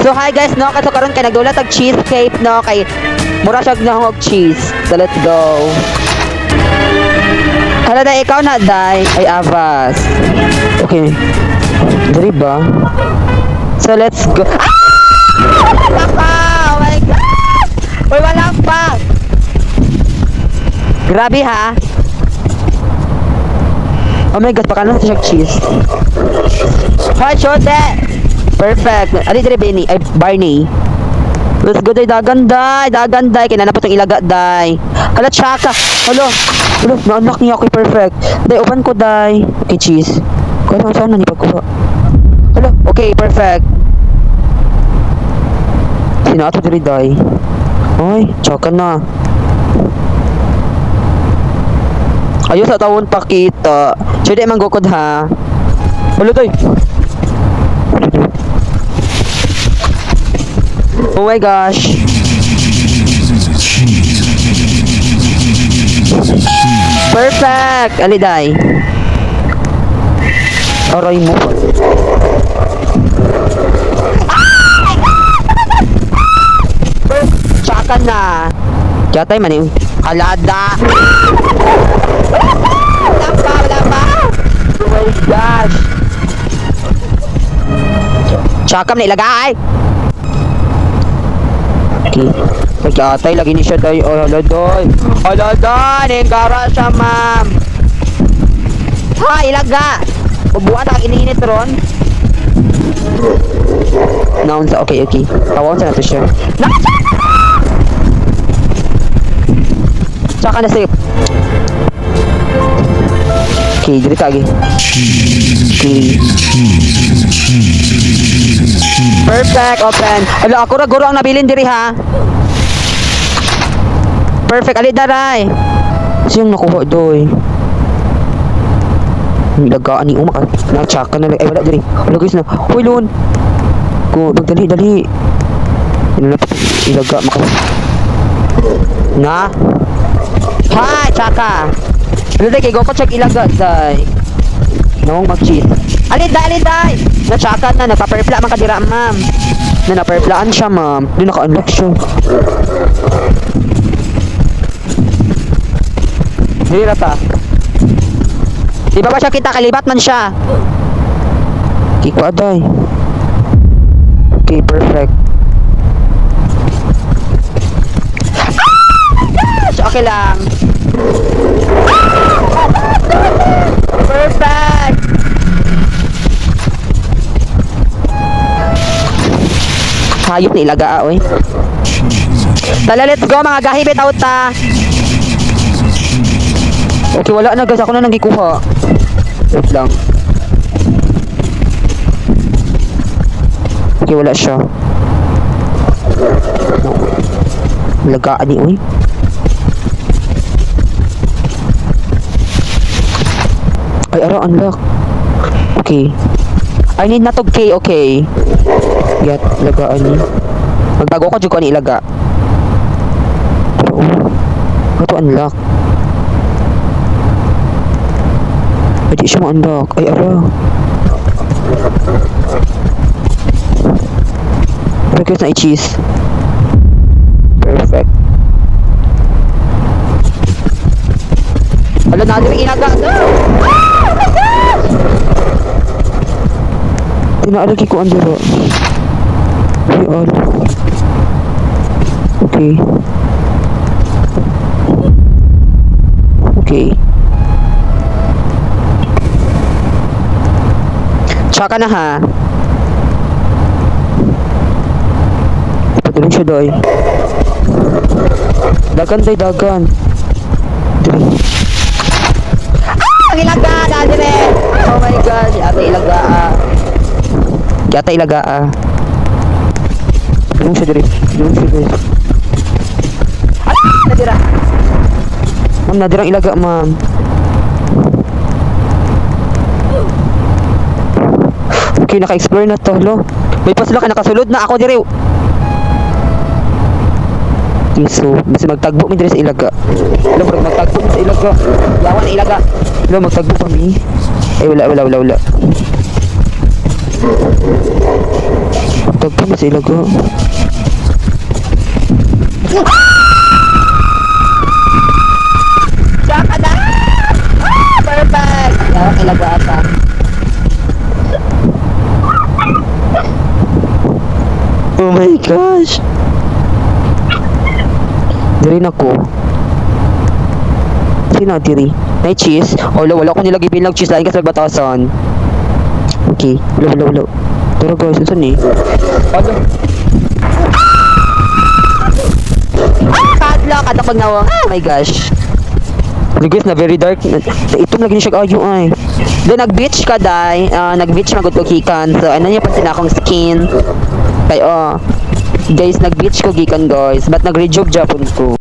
So hi guys, no, kaso karon kay nagdula tag cheesecake no kay mura siya nahog cheese. So let's go. Hala dai ikaw na dai ay avas. Okay. Dali ba? So let's go. Ah! Wala pa! Oh my god! Uy, wala pa! Grabe ha! Oh my god, pakano siya cheese. Hi, Shote! Perfect. Ali dire Benny, ay Barney. Let's go day dagan day, kinana pa tong ilaga day. Hala tsaka. Hello. Hello, na-unlock niya ako perfect. Day open ko day. Okay, cheese. Kaya saan na ni pagkuha. Hello. Okay, perfect. Sino ato dire day? Oy, tsaka na. Ayos sa tawon pakita. Sige man gukod ha. Hello day. Oh my gosh. Perfect! Aliday. Aray mo. Tsaka na. Yatay man yung kalada. Wala pa. Oh my gosh. Tsaka na ilagay. Okay. Nag-atay, lagi ni siya tayo. Oh, haladoy. Haladoy! Nenggara siya, ma'am. Ha, ilaga. Ubuan na kag-ininit ron. Naon sa, okay. Tawon sa nato siya. Tsaka na safe. Okay, dito lagi. Okay. Perfect, open. Ala, ako ra guro ang nabilin diri ha. Perfect, ali daray. Siyang nakuha doy. Lagaan ni umak. Na-chaka na ay wala diri. Wala guys na. Hoy lon. Ko dali. Ilaga maka. Na. Hi, chaka. Ano day kay go ko check ilaga day. Nawang mag-cheat. Alid-day! Na-chaka na, nagpa-perfla man kadira, ma'am. Na-perflaan siya, ma'am. Di naka-unlock siya. Hira ta. Di ba siya kita? Kalibat man siya. Kiko aday. Okay, perfect. Okay lang. Perfect! Hayop na ilaga, oy. Tala, let's go mga gahi, bitaw ta. Okay, wala na guys, ako na nangikuha. Wait lang. Okay, wala siya. Lagaan ni, oy. Ay, ara, unlock. Okay. I need na to K, okay. Get, lagaan ni. Magbago ko dyan ko ni ilaga. Pero, ito unlock. Pwede siya ma-unlock. Ay, ara. Request na i-cheese. Perfect. Wala na rin ilaga. Tinaalagi ko ang duro. We all. Okay. Okay. Tsaka na ha. Ipatuloy siya doy. Dagan doy, dagan. Dili. Ah! Ang ilaga! Dadire! Oh my god! Yata ilaga ah. Yata ilaga ah. Dulong siya diri. Ah! Nadira. Ma'am, nadirang ilaga, ma'am. Okay, naka-explore na to, lo. May pasula ka nakasulod na ako diri. Okay, so, basta magtagbo mi diri sa ilaga. Lo, bro, magtagbo mi sa ilaga. Yawan na ilaga. Lo, magtagbo pa mi. Ay, wala. Dagko na sila ko. Saka na! Perfect! Kaya kilaga ata. Oh my gosh! Diri na ko. Sino diri? May cheese? Wala ko nilagay bilang cheese lain kasi nagbatasan. Okay, wala. Pero guys, ito ni. Ano? Padlock! At pag nawa. Oh my gosh. Guys, na very dark. Itong lagi niya siya ayo ay. Then nag-beach ka dai. Nag-beach magud ko gikan. So ano niya pati na akong skin. Kay guys, nag-beach ko gikan guys. But nag-rejuve japon ko.